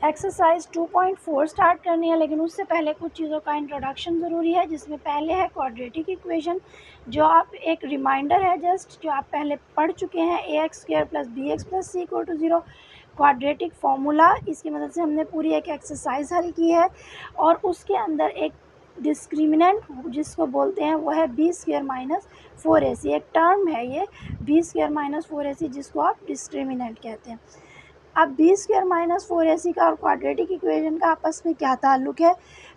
Exercise 2.4 start करनी है, लेकिन उससे पहले कुछ चीज़ों का इंट्रोडक्शन ज़रूरी है, जिसमें पहले है क्वाड्रेटिक इक्वेशन, जो आप एक रिमाइंडर है जस्ट, जो आप पहले पढ़ चुके हैं, ax² + bx + c = 0 quadratic formula. इसकी मदद से हमने पूरी एक एक्सरसाइज हल की है, और उसके अंदर एक डिस्क्रिमिनेंट जिसको बोलते हैं वो है b² - 4ac। एक टर्म है ये b² - 4ac, जिसको आप डिस्क्रिमिनेंट कहते हैं। अब b² - 4ac का और क्वाड्रेटिक इक्वेशन का आपस में क्या ताल्लुक़ है?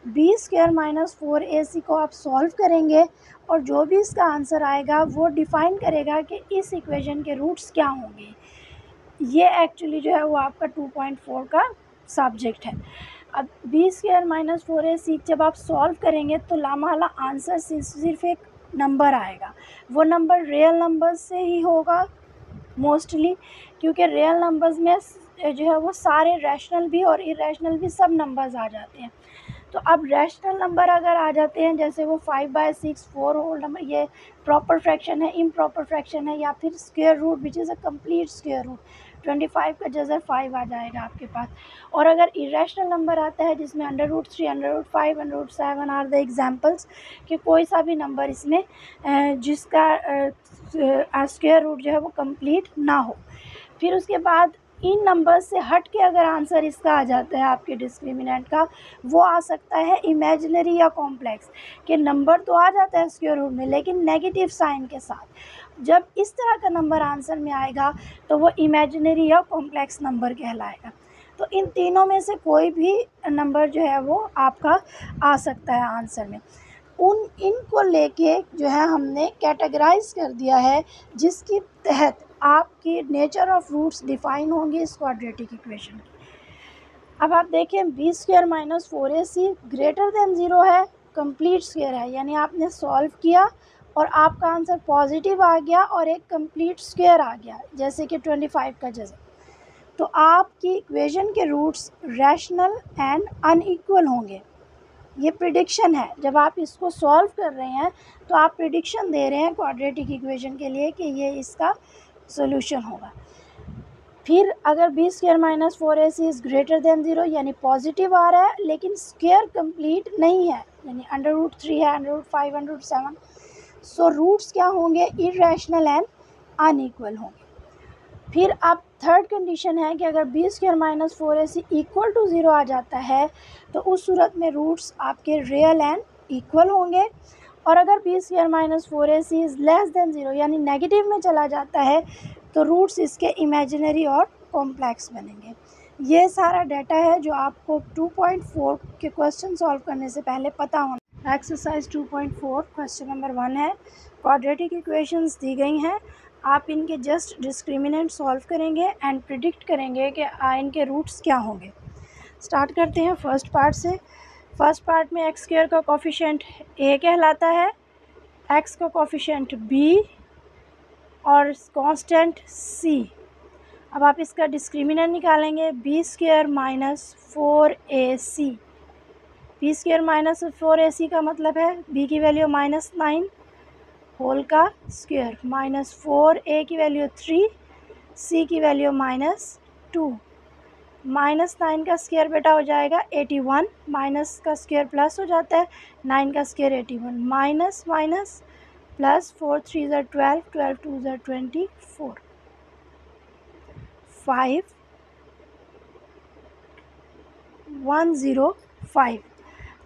b² - 4ac को आप सॉल्व करेंगे, और जो भी इसका आंसर आएगा वो डिफ़ाइन करेगा कि इस इक्वेशन के रूट्स क्या होंगे। ये एक्चुअली जो है वो आपका 2.4 का सब्जेक्ट है। अब b² - 4ac जब आप सॉल्व करेंगे तो लामाला आंसर सिर्फ एक नंबर आएगा। वो नंबर रियल नंबर्स से ही होगा मोस्टली, क्योंकि रियल नंबर्स में जो है वो सारे रैशनल भी और इरेशनल भी सब नंबर्स आ जाते हैं। तो अब रैशनल नंबर अगर आ जाते हैं, जैसे वो 5/6, 4 होल नंबर, ये प्रॉपर फ्रैक्शन है, इम्प्रॉपर फ्रैक्शन है, या फिर square root which is a complete square root, 25 का जज़र 5 आ जाएगा आपके पास। और अगर इरेशनल नंबर आता है जिसमें √3, √5, √7 आर द एग्जांपल्स, कि कोई सा भी नंबर इसमें जिसका स्क्वायर रूट जो है वो कंप्लीट ना हो। फिर उसके बाद इन नंबर्स से हट के अगर आंसर इसका आ जाता है आपके डिस्क्रिमिनेंट का, वो आ सकता है इमेजिनरी या कॉम्प्लेक्स, कि नंबर तो आ जाता है स्क्वायर रूट में लेकिन नेगेटिव साइन के साथ। जब इस तरह का नंबर आंसर में आएगा तो वो इमेजिनरी या कॉम्प्लेक्स नंबर कहलाएगा। तो इन तीनों में से कोई भी नंबर जो है वो आपका आ सकता है आंसर में। इनको लेके जो है हमने कैटेगराइज कर दिया है, जिसके तहत आपकी नेचर ऑफ रूट्स डिफाइन होंगी इस क्वाड्रेटिक इक्वेशन की। अब आप देखें b² - 4ac ग्रेटर देन 0 है, कंप्लीट स्क्वायर है, यानी आपने सॉल्व किया और आपका आंसर पॉजिटिव आ गया और एक कंप्लीट स्क्वायर आ गया, जैसे कि 25 का जैसा। तो आपकी इक्वेशन के रूट्स रैशनल एंड अनइक्वल होंगे। ये प्रिडिक्शन है, जब आप इसको सॉल्व कर रहे हैं तो आप प्रिडिक्शन दे रहे हैं क्वाड्रेटिक इक्वेशन के लिए कि ये इसका सॉल्यूशन होगा। फिर अगर b² - 4ac is greater than 0, यानी पॉजिटिव आ रहा है लेकिन स्क्वायर कंप्लीट नहीं है, यानी √3 है, √5, √7, सो रूट्स क्या होंगे? इरेशनल एंड अनइक्वल होंगे। फिर अब थर्ड कंडीशन है कि अगर b² - 4ac इक्वल टू 0 आ जाता है तो उस सूरत में रूट्स आपके रियल एंड इक्वल होंगे। और अगर b² - 4ac is less than 0, यानी नेगेटिव में चला जाता है, तो रूट्स इसके इमेजिनरी और कॉम्प्लेक्स बनेंगे। ये सारा डाटा है जो आपको 2.4 के क्वेश्चन सॉल्व करने से पहले पता होना। एक्सरसाइज 2.4 क्वेश्चन नंबर 1 है। क्वाड्रेटिक इक्वेशंस दी गई हैं, आप इनके जस्ट डिस्क्रिमिनेंट सॉल्व करेंगे एंड प्रिडिक्ट करेंगे कि इनके रूट्स क्या होंगे। स्टार्ट करते हैं फर्स्ट पार्ट से। फर्स्ट पार्ट में x² का कोफिशिएंट a कहलाता है, x का कोफिशिएंट b और कांस्टेंट c। अब आप इसका डिस्क्रिमिनेंट निकालेंगे, b² - 4ac। b² - 4ac का मतलब है b की वैल्यू -9 होल का स्क्वायर, -4a की वैल्यू 3, c की वैल्यू -2। -9 का स्क्वायर बेटा हो जाएगा 81, माइनस का स्क्वायर प्लस हो जाता है, 9 का स्क्वायर 81, माइनस माइनस प्लस, 4 3 ज़ा 12, 12 2 ज़ा 24, 5 105।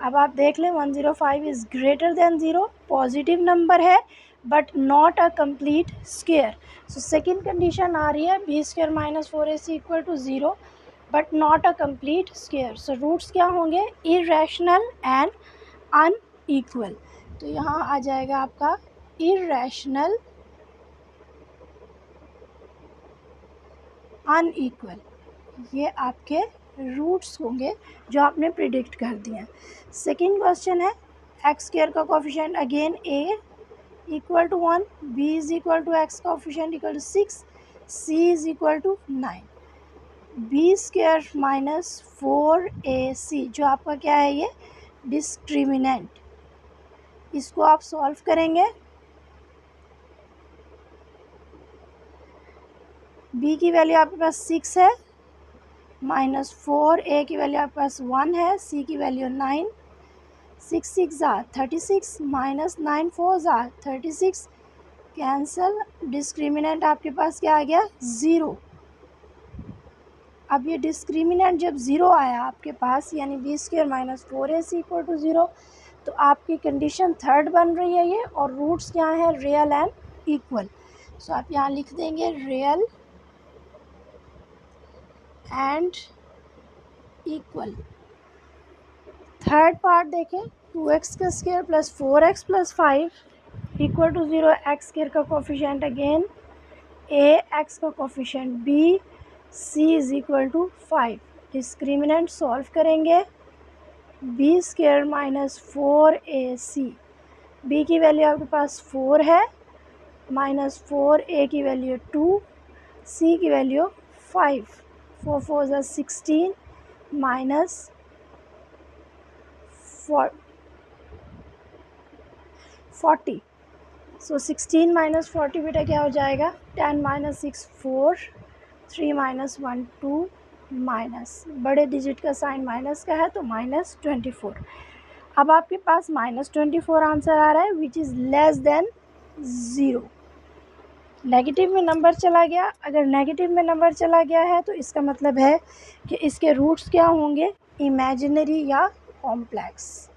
अब आप देख लें 105 is greater than 0, positive number है but not a complete square. So second condition आ रही है b² - 4ac equal to 0 but not a complete square. So roots क्या होंगे? Irrational and unequal. तो यहाँ आ जाएगा आपका इरेशनल अनइक्वल, ये आपके रूट्स होंगे जो आपने प्रिडिक्ट कर दिए हैं। सेकेंड क्वेश्चन है, x² का coefficient again a equal to 1, b is equal to x coefficient equal to 6, c is equal to 9। b² - 4ac जो आपका क्या है? ये डिस्क्रिमिनेंट, इसको आप सॉल्व करेंगे। b की वैल्यू आपके पास 6 है, -4, ए की वैल्यू आपके पास 1 है, सी की वैल्यू 9, 6 6 ज़ा 36, -9 4 ज़ा 36, कैंसल। डिस्क्रिमिनेंट आपके पास क्या आ गया? 0। अब ये डिस्क्रिमिनेंट जब 0 आया आपके पास, यानी b² - 4ac = 0, तो आपकी कंडीशन थर्ड बन रही है ये, और रूट्स क्या है? Real and equal. सो आप यहाँ लिख देंगे real and equal. Third part देखें, 2x² + 4x + 5 = 0, x² का कोफिशिएंट अगेन a, x का coefficient b, c = 5। Discriminant solve करेंगे, b² - 4ac, b की वैल्यू आपके पास 4 है, -4, a की वैल्यू 2, c की वैल्यू 5, 4 4 ज़ा 16, -40। सो 16 - 40 बेटा क्या हो जाएगा? 10 - 6 4, 3 - 1 2, माइनस बड़े डिजिट का साइन माइनस का है तो -24। अब आपके पास -24 आंसर आ रहा है, which is less than 0। Negative में नंबर चला गया। अगर नेगेटिव में नंबर चला गया है तो इसका मतलब है कि इसके रूट्स क्या होंगे? इमेजिनरी या कॉम्प्लेक्स।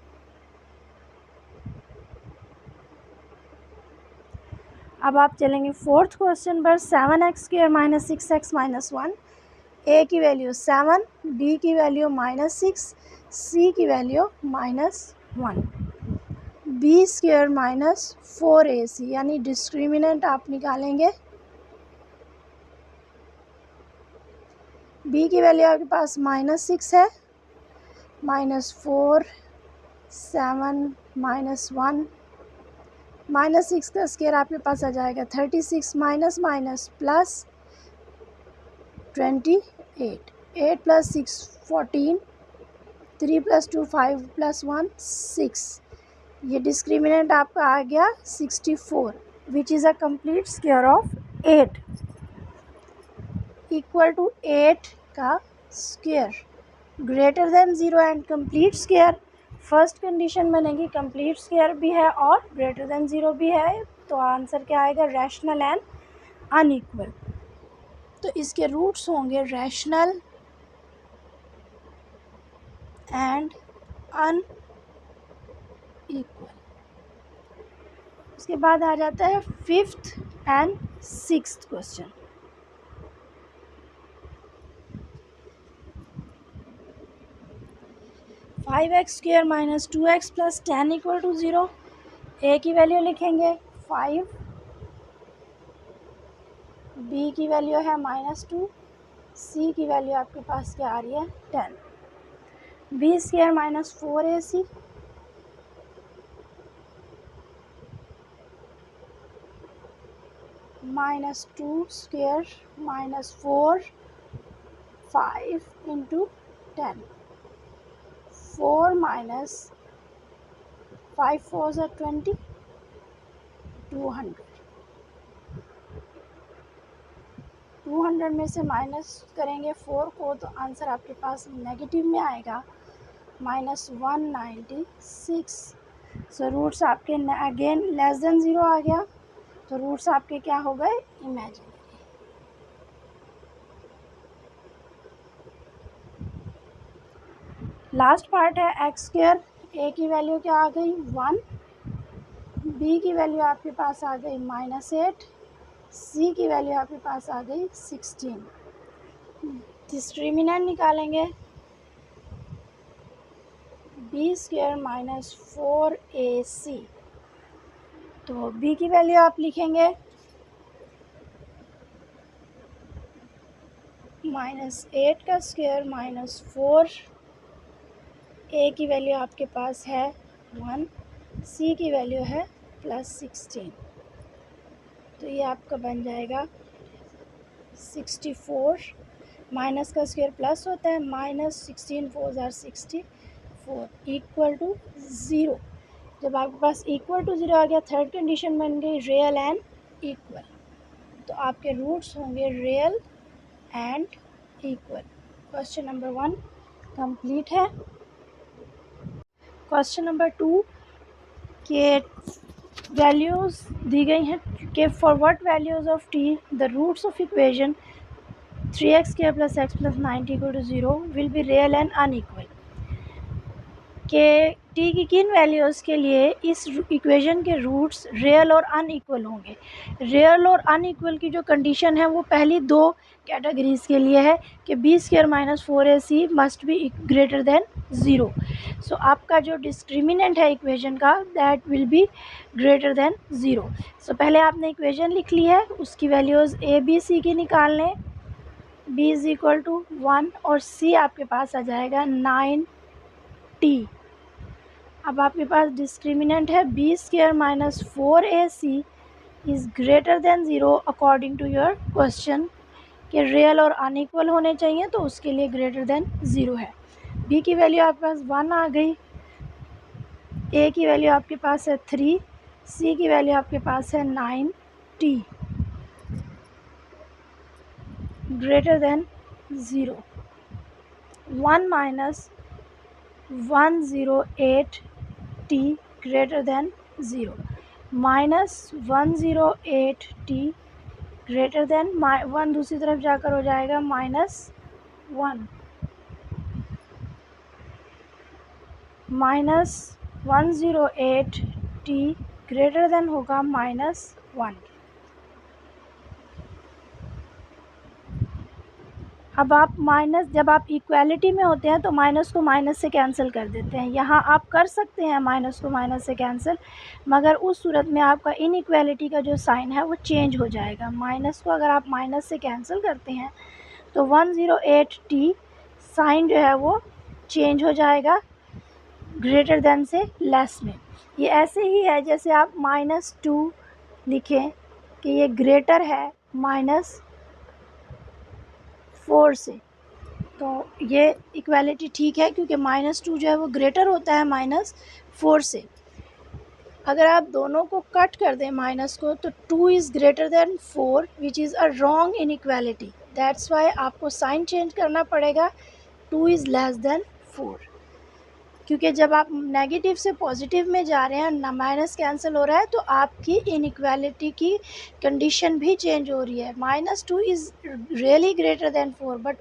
अब आप चलेंगे फोर्थ क्वेश्चन पर। 7x² - 6x - 1, a की वैल्यू 7, b की वैल्यू -6, c की वैल्यू -1, b² - 4ac, यानी डिस्क्रिमिनेंट आप निकालेंगे। b की वैल्यू आपके पास -6 है, -4, 7, -1, -6 का स्क्वायर आपके पास आ जाएगा 36, माइनस प्लस 28, 8 + 6 14, 3 + 2 5 + 1 6। ये डिस्क्रिमिनेंट आपका आ गया 64, विच is a complete square of 8 = 8 का square greater than 0 and complete square. First condition बनेगी कंप्लीट स्क्वायर भी है और ग्रेटर देन 0 भी है, तो आंसर क्या आएगा? Rational and unequal. तो इसके रूट्स होंगे रैशनल एंड अनइक्वल। उसके बाद आ जाता है fifth and sixth question. (5x² - 2x + 10 = 0), a की वैल्यू लिखेंगे 5, b की वैल्यू है -2, c की वैल्यू आपके पास क्या आ रही है? 10, b² - 4ac, -2² - 4, 5 × 10, 4 - 5 4 = 20, 200। 200 में से माइनस करेंगे 4 को तो आंसर आपके पास नेगेटिव में आएगा, -196। सो रूट्स आपके अगेन लेस देन 0 आ गया, तो रूट्स आपके क्या हो गए? इमेजिनरी। लास्ट पार्ट है x², a की वैल्यू क्या आ गई? 1, b की वैल्यू आपके पास आ गई -8, c की वैल्यू आपके पास आ गई 16। डिस्क्रिमिनेंट निकालेंगे, b² - 4ac, तो b की वैल्यू आप लिखेंगे -8 का स्क्वायर -4, a की वैल्यू आपके पास है 1, c की वैल्यू है +16, तो ये आपका बन जाएगा 64, माइनस का स्क्वायर प्लस होता है, -16 4 = 64 = 0। जब आपके पास = 0 आ गया, थर्ड कंडीशन बन गई रियल एंड इक्वल। तो आपके रूट्स होंगे real and equal. Question number 1 complete है। क्वेश्चन नंबर 2 के वैल्यूज़ दी गई हैं कि for what values of T the roots of equation 3x² + x + 90 = 0 will be real and unequal. कि टी की किन वैल्यूज़ के लिए इस इक्वेशन के रूट्स रियल और अनइक्वल होंगे। रियल और अनइक्वल की जो कंडीशन है वो पहली दो कैटेगरीज़ के लिए है कि b² - 4ac must be greater than 0। सो आपका जो डिस्क्रिमिनेंट है इक्वेशन का that will be greater than 0। सो पहले आपने इक्वेशन लिख ली है, उसकी वैल्यूज़ a b c की निकाल लें। b = 1 और c आपके पास आ जाएगा 9t। अब आपके पास डिस्क्रिमिनेंट है b² - 4ac is greater than 0 according to your question कि रियल और अनइक्वल होने चाहिए, तो उसके लिए ग्रेटर देन 0 है। b की वैल्यू आपके पास 1 आ गई, a की वैल्यू आपके पास है 3, c की वैल्यू आपके पास है 9t greater than 0। 1 - 108t greater than 0 -108t greater than 1 दूसरी तरफ जाकर हो जाएगा -1 -108t ग्रेटर देन होगा -1। अब आप जब आप इक्वालिटी में होते हैं तो माइनस को माइनस से कैंसिल कर देते हैं। यहाँ आप कर सकते हैं माइनस को माइनस से कैंसिल, मगर उस सूरत में आपका इनइक्वालिटी का जो साइन है वो चेंज हो जाएगा। माइनस को अगर आप माइनस से कैंसिल करते हैं तो 108t साइन जो है वो चेंज हो जाएगा ग्रेटर देन से लेस में। ये ऐसे ही है जैसे आप -2 लिखें कि ये ग्रेटर है -4 से, तो ये इक्वालिटी ठीक है क्योंकि -2 जो है वो ग्रेटर होता है -4 से। अगर आप दोनों को कट कर दें माइनस को तो 2 is greater then 4 which is a wrong inequality. That's why आपको साइन चेंज करना पड़ेगा, 2 इज़ लेस देन 4। क्योंकि जब आप नेगेटिव से पॉजिटिव में जा रहे हैं ना, माइनस कैंसिल हो रहा है, तो आपकी इनइक्वालिटी की कंडीशन भी चेंज हो रही है। -2 इज़ रियली ग्रेटर देन 4 पर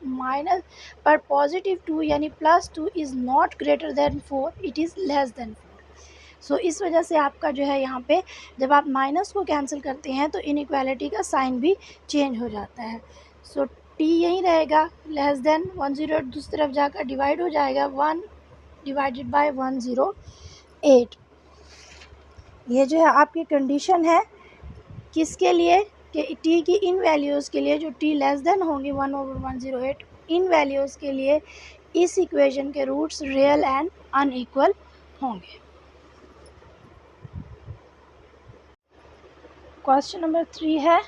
+2 यानी +2 is not greater than 4, it is less than 4। सो इस वजह से आपका जो है यहाँ पे जब आप माइनस को कैंसिल करते हैं तो इनइक्वालिटी का साइन भी चेंज हो जाता है। सो टी यहीं रहेगा लेस देन 108 दूसरी तरफ जाकर डिवाइड हो जाएगा 1 डिवाइडेड बाय 108। ये जो है आपकी कंडीशन है किसके लिए कि टी की इन वैल्यूज़ के लिए जो टी लेस देन होंगी 1/108, इन वैल्यूज़ के लिए इस इक्वेशन के रूट्स रियल एंड अनइक्वल होंगे। क्वेश्चन नंबर 3 है,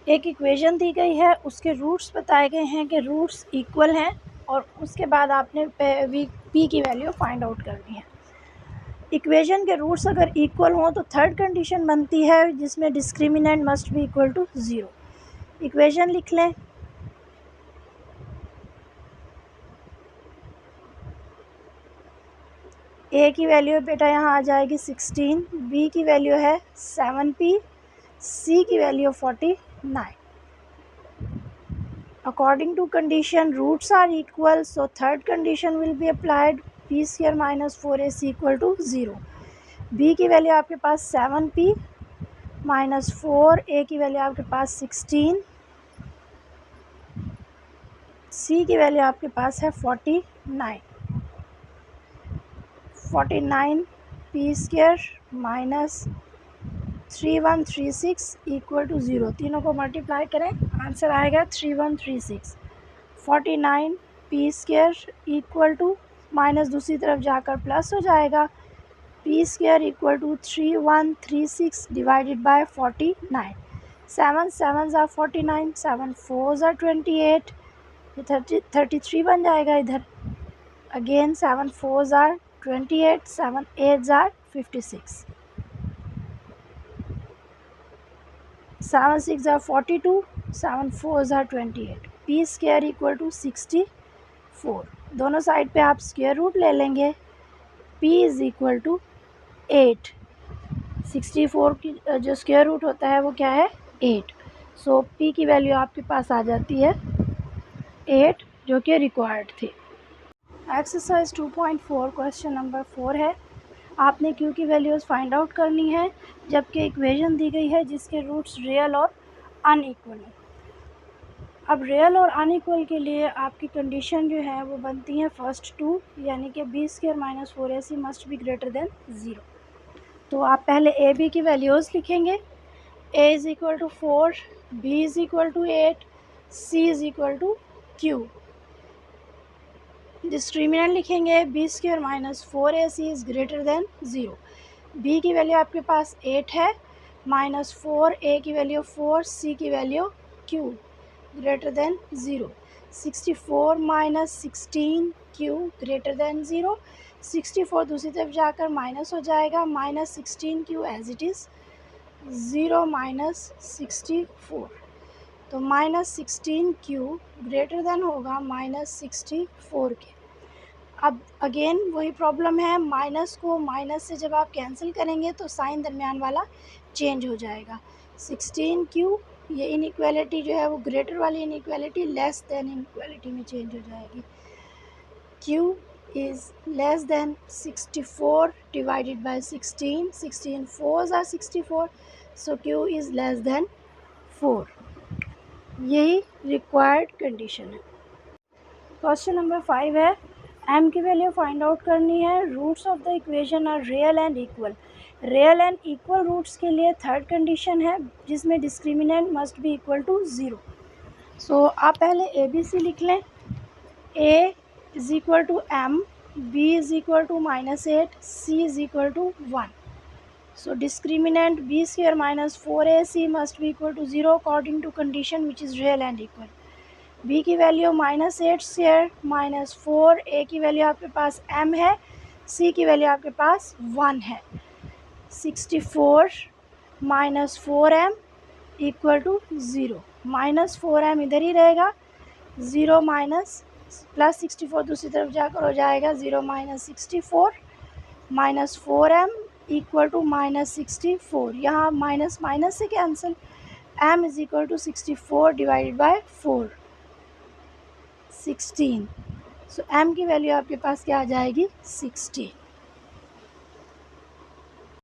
एक इक्वेशन दी गई है, उसके रूट्स बताए गए हैं कि रूट्स इक्वल हैं और उसके बाद आपने पी की वैल्यू फाइंड आउट करनी है। इक्वेशन के रूट्स अगर इक्वल हों तो थर्ड कंडीशन बनती है जिसमें discriminant must be equal to 0। Equation लिख लें। ए की वैल्यू बेटा यहाँ आ जाएगी 16, बी की वैल्यू है 7p, सी की value 49। According to condition roots are equal, so third condition will be applied, p² - 4ac equal to 0। b की वैल्यू आपके पास 7p -4, a की वैल्यू आपके पास 16, c की वैल्यू आपके पास है 49। 49p² - 3136 equal to 0। तीनों को मल्टीप्लाई करें, आंसर आएगा 3136। 49p² इक्वल टू माइनस दूसरी तरफ जाकर प्लस हो जाएगा, p² equal to 3136 divided by 49। 7 7s are 49, 7 4s are 28, ये 33 बन जाएगा इधर। Again 7 4s are 28, 7 8s are 56, 7 6 are 42, 7 4s are 28। P square equal to 64। दोनों साइड पे आप स्क्वायर रूट ले लेंगे। p is equal to 8। 64 की जो स्क्वायर रूट होता है वो क्या है 8। सो p की वैल्यू आपके पास आ जाती है 8, जो कि रिक्वायर्ड थी। एक्सरसाइज 2.4 क्वेश्चन नंबर 4 है। आपने q की वैल्यूज़ फाइंड आउट करनी है जबकि इक्वेशन दी गई है जिसके रूट्स रियल और अनइक्वल है। अब रियल और अनइक्वल के लिए आपकी कंडीशन जो है वो बनती है फर्स्ट टू, यानी कि B square minus 4ac must be greater than 0। तो आप पहले ए बी की वैल्यूज़ लिखेंगे। a is equal to 4, b is equal to 8, c is equal to q। Discriminant लिखेंगे B square minus 4ac is greater than 0। b की value आपके पास 8 है, माइनस 4, a की वैल्यू 4, c की value q greater than 0। 64 minus 16 q greater than 0। 64 दूसरी तरफ जाकर माइनस हो जाएगा, minus 16 q as it is 0 minus 64। तो माइनस 16 क्यू ग्रेटर देन होगा माइनस 64 के। अब अगेन वही प्रॉब्लम है, माइनस को माइनस से जब आप कैंसिल करेंगे तो साइन दरमियान वाला चेंज हो जाएगा। 16 क्यू, ये इनइक्वालिटी जो है वो ग्रेटर वाली इनइक्वालिटी लेस देन इनइक्वालिटी में चेंज हो जाएगी। Q is less than 64 divided bye 16। 16 4s are 64, so q is less than 4। यही रिक्वायर्ड कंडीशन है। क्वेश्चन नंबर 5 है, m की वैल्यू फाइंड आउट करनी है। Roots of the equation are real and equal. Real and equal roots के लिए third condition है जिसमें discriminant must be equal to 0। So आप पहले ए बी सी लिख लें। a is equal to m, b is equal to -8, c is equal to 1। So discriminant b square minus 4ac must be equal to 0 according to condition which is real and equal। b की value -8 square minus 4, a की value आपके पास m है, c की value आपके पास 1 है। 64 minus 4m equal to 0। Minus 4m इधर ही रहेगा, 0 minus plus 64 दूसरी तरफ जाकर हो जाएगा 0 minus 64 minus 4m equal to minus 64। यहाँ माइनस माइनस से cancel, m is equal to 64 divided by 4, 16। So m की वैल्यू आपके पास क्या आ जाएगी 16।